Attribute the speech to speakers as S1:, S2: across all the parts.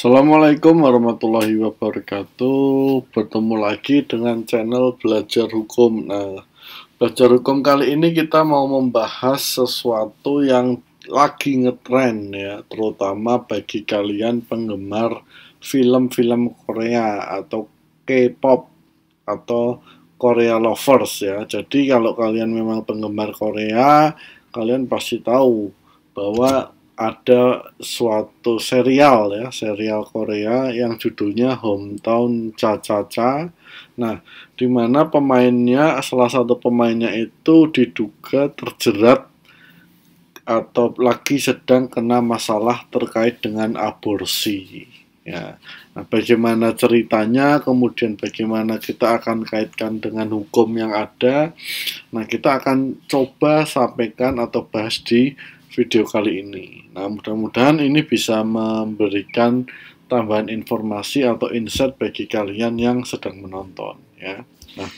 S1: Assalamualaikum warahmatullahi wabarakatuh. Bertemu lagi dengan channel Belajar Hukum. Nah, Belajar Hukum kali ini kita mau membahas sesuatu yang lagi ngetren ya, terutama bagi kalian penggemar film-film Korea atau K-pop atau Korea lovers ya. Jadi kalau kalian memang penggemar Korea, kalian pasti tahu bahwa ada suatu serial ya, serial Korea yang judulnya Hometown Cha-Cha-Cha. Nah, di mana pemainnya, salah satu pemainnya itu diduga terjerat atau lagi sedang kena masalah terkait dengan aborsi. Ya, nah, bagaimana ceritanya, kemudian bagaimana kita akan kaitkan dengan hukum yang ada. Nah, kita akan coba sampaikan atau bahas di video kali ini. Nah, mudah-mudahan ini bisa memberikan tambahan informasi atau insight bagi kalian yang sedang menonton. Ya. Nah,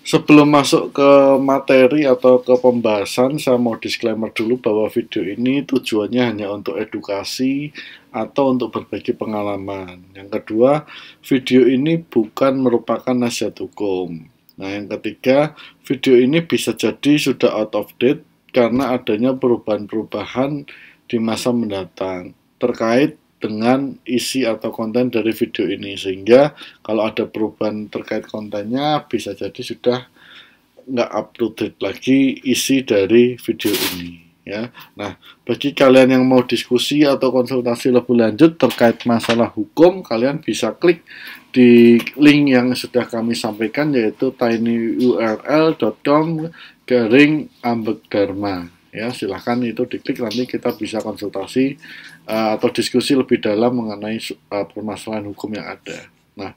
S1: sebelum masuk ke materi atau ke pembahasan, saya mau disclaimer dulu bahwa video ini tujuannya hanya untuk edukasi atau untuk berbagi pengalaman. Yang kedua, video ini bukan merupakan nasihat hukum. Nah, yang ketiga, video ini bisa jadi sudah out of date karena adanya perubahan-perubahan di masa mendatang terkait dengan isi atau konten dari video ini, sehingga kalau ada perubahan terkait kontennya bisa jadi sudah nggak up to date lagi isi dari video ini ya. Nah, bagi kalian yang mau diskusi atau konsultasi lebih lanjut terkait masalah hukum, kalian bisa klik di link yang sudah kami sampaikan, yaitu tinyurl.com/ambekdharma ya. Silahkan itu diklik, nanti kita bisa konsultasi atau diskusi lebih dalam mengenai permasalahan hukum yang ada. Nah,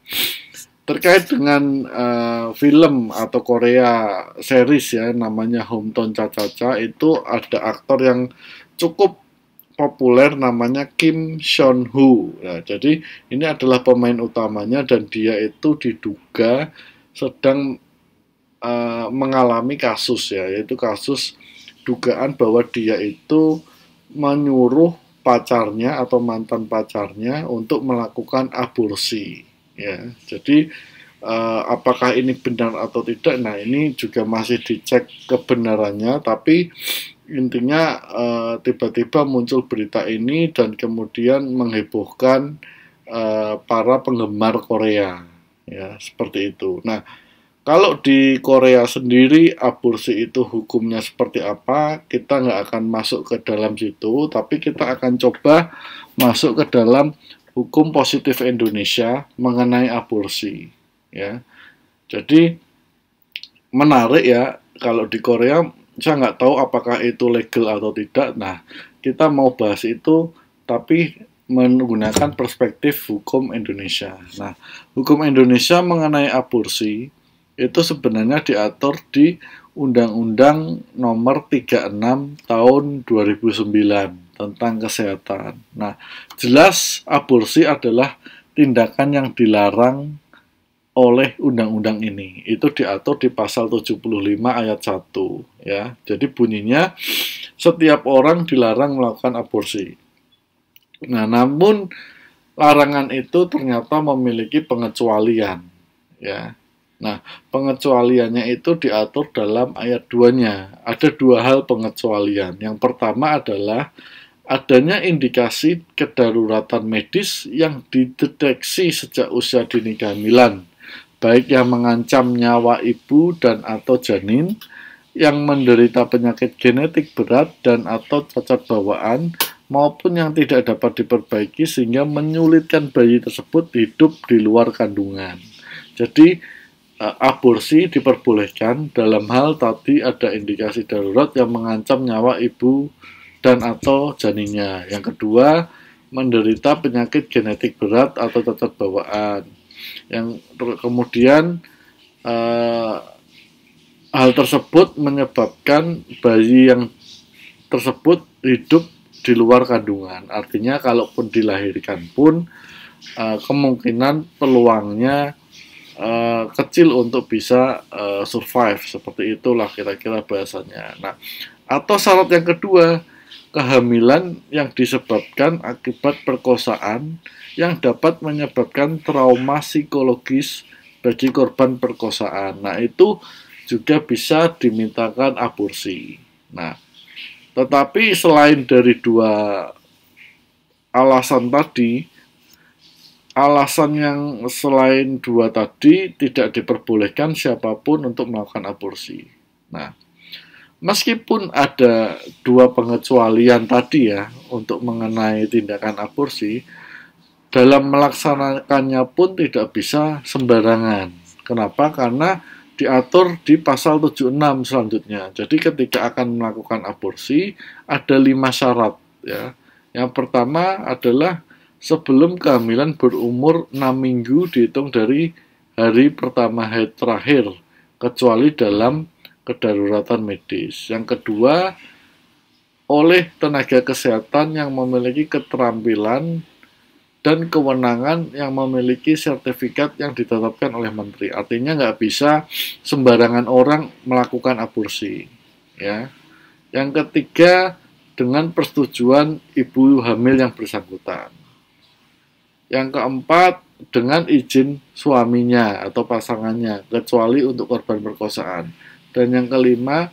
S1: terkait dengan film atau Korea series ya, namanya Hometown Cha-Cha-Cha, itu ada aktor yang cukup populer namanya Kim Seon-Ho ya. Jadi ini adalah pemain utamanya dan dia itu diduga sedang mengalami kasus ya, yaitu kasus dugaan bahwa dia itu menyuruh pacarnya atau mantan pacarnya untuk melakukan aborsi ya. Jadi apakah ini benar atau tidak, nah ini juga masih dicek kebenarannya, tapi intinya tiba-tiba muncul berita ini dan kemudian menghebohkan para penggemar Korea ya, seperti itu. Nah, kalau di Korea sendiri aborsi itu hukumnya seperti apa, kita nggak akan masuk ke dalam situ, tapi kita akan coba masuk ke dalam hukum positif Indonesia mengenai aborsi ya. Jadi menarik ya, kalau di Korea saya nggak tahu apakah itu legal atau tidak. Nah, kita mau bahas itu tapi menggunakan perspektif hukum Indonesia. Nah, hukum Indonesia mengenai aborsi itu sebenarnya diatur di Undang-Undang Nomor 36 Tahun 2009 tentang kesehatan. Nah, jelas aborsi adalah tindakan yang dilarang oleh undang-undang ini. Itu diatur di pasal 75 ayat 1 ya. Jadi bunyinya setiap orang dilarang melakukan aborsi. Nah, namun larangan itu ternyata memiliki pengecualian ya. Nah, pengecualiannya itu diatur dalam ayat 2-nya. Ada dua hal pengecualian. Yang pertama adalah adanya indikasi kedaruratan medis yang dideteksi sejak usia dini kehamilan, baik yang mengancam nyawa ibu dan atau janin, yang menderita penyakit genetik berat dan atau cacat bawaan, maupun yang tidak dapat diperbaiki sehingga menyulitkan bayi tersebut hidup di luar kandungan. Jadi, aborsi diperbolehkan dalam hal tadi ada indikasi darurat yang mengancam nyawa ibu dan atau janinnya. Yang kedua, menderita penyakit genetik berat atau cacat bawaan. Yang kemudian hal tersebut menyebabkan bayi yang tersebut hidup di luar kandungan. Artinya kalaupun dilahirkan pun kemungkinan peluangnya kecil untuk bisa survive, seperti itulah kira-kira bahasanya. Nah, atau syarat yang kedua, kehamilan yang disebabkan akibat perkosaan yang dapat menyebabkan trauma psikologis bagi korban perkosaan. Nah, itu juga bisa dimintakan aborsi. Nah, tetapi selain dari dua alasan tadi, alasan yang selain dua tadi tidak diperbolehkan siapapun untuk melakukan aborsi. Nah, meskipun ada dua pengecualian tadi ya untuk mengenai tindakan aborsi, dalam melaksanakannya pun tidak bisa sembarangan. Kenapa? Karena diatur di pasal 76 selanjutnya. Jadi ketika akan melakukan aborsi ada 5 syarat ya. Yang pertama adalah sebelum kehamilan berumur 6 minggu dihitung dari hari pertama haid terakhir, kecuali dalam kedaruratan medis. Yang kedua, oleh tenaga kesehatan yang memiliki keterampilan dan kewenangan yang memiliki sertifikat yang ditetapkan oleh menteri. Artinya nggak bisa sembarangan orang melakukan aborsi. Ya. Yang ketiga, dengan persetujuan ibu hamil yang bersangkutan. Yang keempat, dengan izin suaminya atau pasangannya, kecuali untuk korban perkosaan. Dan yang kelima,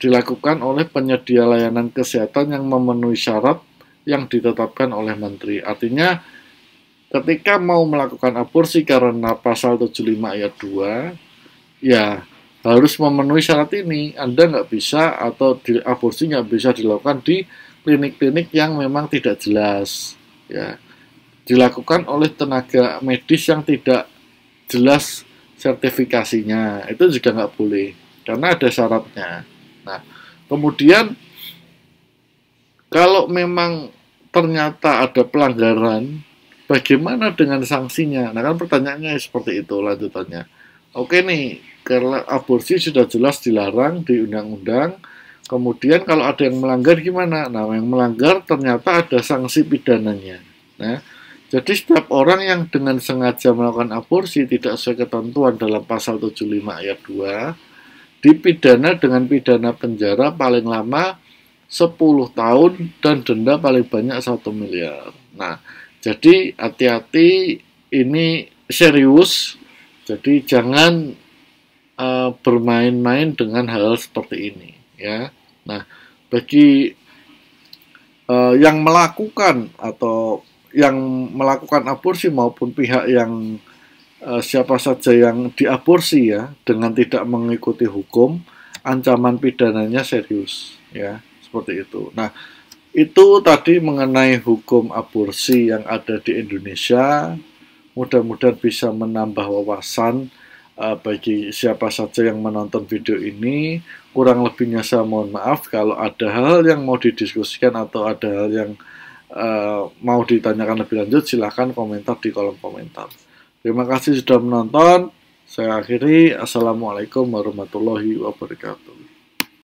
S1: dilakukan oleh penyedia layanan kesehatan yang memenuhi syarat yang ditetapkan oleh menteri. Artinya, ketika mau melakukan aborsi karena pasal 75 ayat 2, ya harus memenuhi syarat ini. Anda nggak bisa, atau aborsi nggak bisa dilakukan di klinik-klinik yang memang tidak jelas. Ya, dilakukan oleh tenaga medis yang tidak jelas sertifikasinya. Itu juga nggak boleh, karena ada syaratnya. Nah, kemudian kalau memang ternyata ada pelanggaran, bagaimana dengan sanksinya? Nah, kan pertanyaannya seperti itu lanjutannya. Oke nih, karena aborsi sudah jelas dilarang di undang-undang, kemudian kalau ada yang melanggar gimana? Nah, yang melanggar ternyata ada sanksi pidananya. Nah, jadi setiap orang yang dengan sengaja melakukan aborsi tidak sesuai ketentuan dalam pasal 75 ayat 2, dipidana dengan pidana penjara paling lama 10 tahun dan denda paling banyak 1 miliar. Nah, jadi hati-hati, ini serius. Jadi jangan bermain-main dengan hal seperti ini ya. Nah, bagi yang melakukan atau yang melakukan aborsi maupun pihak yang siapa saja yang diaborsi ya dengan tidak mengikuti hukum, ancaman pidananya serius ya, seperti itu. Nah, itu tadi mengenai hukum aborsi yang ada di Indonesia. Mudah-mudahan bisa menambah wawasan bagi siapa saja yang menonton video ini. Kurang lebihnya saya mohon maaf. Kalau ada hal yang mau didiskusikan atau ada hal yang mau ditanyakan lebih lanjut, silahkan komentar di kolom komentar. Terima kasih sudah menonton. Saya akhiri. Assalamualaikum warahmatullahi wabarakatuh.